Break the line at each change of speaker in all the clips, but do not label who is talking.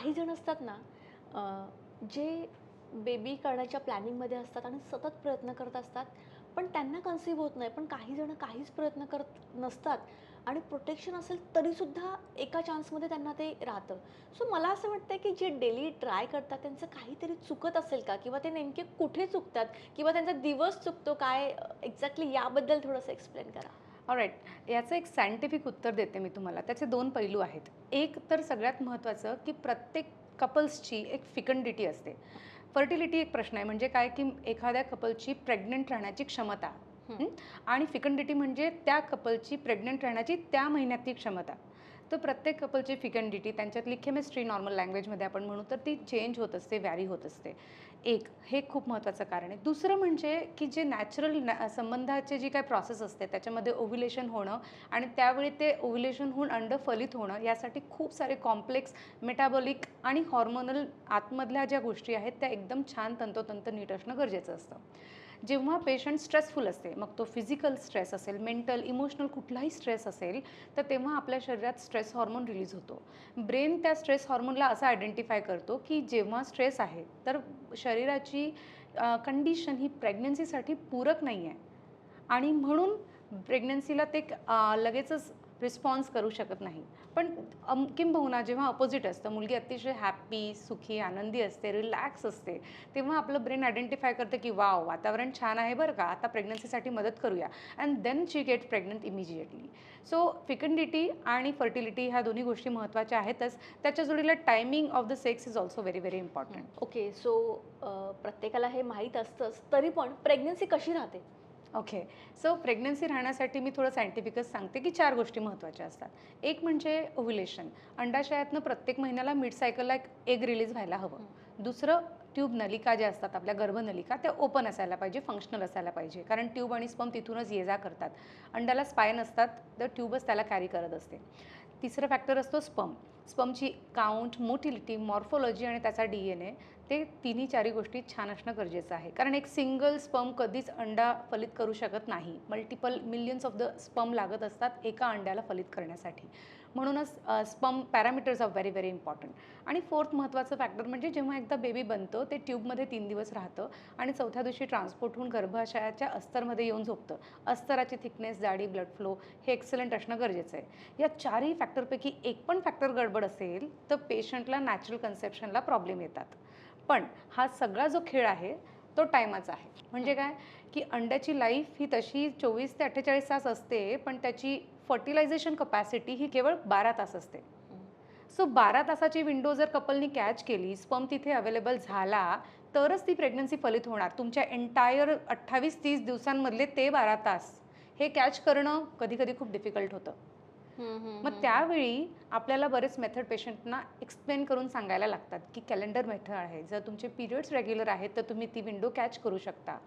काही जण असतात ना, जे बेबी करण्याच्या प्लॅनिंगमध्ये असतात आणि सतत प्रयत्न करत असतात, पण त्यांना कन्सीव्ह होत नाही. पण काही जण काहीच प्रयत्न करत नसतात आणि प्रोटेक्शन असेल तरीसुद्धा एका चान्समध्ये त्यांना ते राहतं. सो मला असं वाटतं की जे डेली ट्राय करतात त्यांचं काहीतरी चुकत असेल का? किंवा ते नेमके कुठे चुकतात? किंवा त्यांचा दिवस चुकतो काय? एक्झॅक्टली याबद्दल थोडंसं एक्सप्लेन करा.
ऑलराईट. याचं एक सायंटिफिक उत्तर देते मी तुम्हाला. त्याचे 2 पैलू आहेत. एक तर सगळ्यात महत्त्वाचं, की प्रत्येक कपल्सची एक फिकंडिटी असते. फर्टिलिटी एक प्रश्न आहे. म्हणजे काय, की एखाद्या कपलची प्रेग्नंट राहण्याची क्षमता. हं. आणि फिकंडिटी म्हणजे त्या कपलची प्रेग्नंट राहण्याची त्या महिन्यातली क्षमता. तर प्रत्येक कपलची फिकंडिटी, त्यांच्यातली केमिस्ट्री नॉर्मल लँग्वेजमध्ये आपण म्हणू तर ती चेंज होत असते, व्हॅरी होत असते. एक हे खूप महत्त्वाचं कारण आहे. दुसरं म्हणजे की जे नॅचरल संबंधाची जी काही प्रोसेस असते त्याच्यामध्ये ओव्ह्युलेशन होणं आणि त्यावेळी ते ओव्ह्युलेशन होऊन अंड फलित होणं, यासाठी खूप सारे कॉम्प्लेक्स मेटाबॉलिक आणि हॉर्मोनल आतमधल्या ज्या गोष्टी आहेत त्या एकदम छान तंतोतंत नीट असणं गरजेचं असतं. जेव्हा पेशंट स्ट्रेसफुल असते, मग तो फिजिकल स्ट्रेस असेल, मेंटल, इमोशनल कुठलाही स्ट्रेस असेल, तर तेव्हा आपल्या शरीरात स्ट्रेस हॉर्मोन रिलीज होतो. ब्रेन त्या स्ट्रेस हॉर्मोनला असं आयडेंटिफाय करतो की जेव्हा स्ट्रेस आहे तर शरीराची कंडिशन ही प्रेग्नन्सीसाठी पूरक नाही आहे आणि म्हणून प्रेग्नन्सीला ते लगेचच रिस्पॉन्स करू शकत नाही. पण किंबहुना जेव्हा अपोजिट असतं, मुलगी अतिशय हॅप्पी, सुखी, आनंदी असते, रिलॅक्स असते, तेव्हा आपलं ब्रेन आयडेंटिफाय करतं की वाव, वातावरण छान आहे बरं का, आता प्रेग्नन्सीसाठी मदत करूया and then she get pregnant immediately. So fecundity आणि फर्टिलिटी ह्या दोन्ही गोष्टी महत्त्वाच्या आहेतच. त्याच्या जोडीला timing of the sex is also very very important.
Okay. So प्रत्येकाला हे माहीत असतंच, तरी पण प्रेग्नन्सी कशी राहते?
ओके. सो प्रेग्नन्सी राहण्यासाठी मी थोडं सायंटिफिकच सांगते की 4 गोष्टी महत्त्वाच्या असतात. एक म्हणजे ओव्ह्युलेशन. अंडाशयातनं प्रत्येक महिन्याला मिड सायकलला एक एग रिलीज व्हायला हवं. दुसरं, ट्यूब नलिका ज्या असतात आपल्या गर्भनलिका त्या ओपन असायला पाहिजे, फंक्शनल असायला पाहिजे. कारण ट्यूब आणि स्पर्म तिथूनच ये जा करतात. अंडाला स्पाइन असतात, तर ट्यूबच त्याला कॅरी करत असते. तिसरा फॅक्टर असतो स्पर्म. स्पर्मची काउंट, मोटिलिटी, मॉर्फोलॉजी आणि त्याचा DNA, ते तिन्ही चारही गोष्टी छान असणं गरजेचं आहे. कारण एक सिंगल स्पर्म कधीच अंडा फलित करू शकत नाही. Multiple millions of the sperm लागत असतात एका अंड्याला फलित करण्यासाठी. म्हणूनच sperm parameters are very very important. आणि फोर्थ महत्त्वाचं फॅक्टर म्हणजे जेव्हा एकदा बेबी बनतं ते ट्यूबमध्ये 3 दिवस राहतं आणि चौथ्या दिवशी ट्रान्सपोर्ट होऊन गर्भाशयाच्या अस्तरमध्ये येऊन झोपतं. अस्तराची थिकनेस, जाडी, ब्लड फ्लो हे एक्सलंट असणं गरजेचं आहे. या चारही फॅक्टरपैकी एक पण फॅक्टर गडबड असेल तर पेशंटला नॅचरल कन्सेप्शनला प्रॉब्लेम येतात. पण हा सगळा जो खेळ आहे तो टायमाचा आहे. म्हणजे काय, की अंड्याची लाईफ ही तशी 24 ते 48 तास असते, पण त्याची फर्टिलायझेशन कपॅसिटी ही केवळ 12 तास असते. सो 12 तासाची विंडो जर कपलनी कॅच केली, स्पर्म तिथे अवेलेबल झाला, तरच ती प्रेग्नन्सी फलित होणार. तुमच्या एंटायर 28-30 दिवसांमधले ते 12 तास हे कॅच करणं कधी-कधी खूप डिफिकल्ट होतं. मग त्यावेळी आपल्याला बरेच मेथड पेशंटना एक्सप्लेन करून सांगायला लागतात, की कॅलेंडर मेथड आहे. जर तुमचे पिरियड्स रेग्युलर आहेत, तर तुम्ही ती विंडो कॅच करू शकता.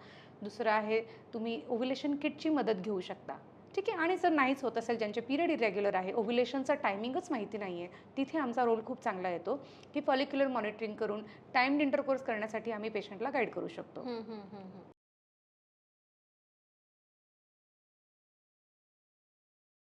दुसरं आहे, तुम्ही ओव्ह्युलेशन किटची मदत घेऊ शकता. ठीक आहे. आणि जर नाहीच होत असेल, ज्यांचे पिरियड इरेग्युलर आहे, ओव्ह्युलेशनचा टायमिंगच माहिती नाही आहे, तिथे आमचा रोल खूप चांगला येतो, की फॉलिक्युलर मॉनिटरिंग करून टाइम्ड इंटरकोर्स करण्यासाठी आम्ही पेशंटला गाईड करू शकतो.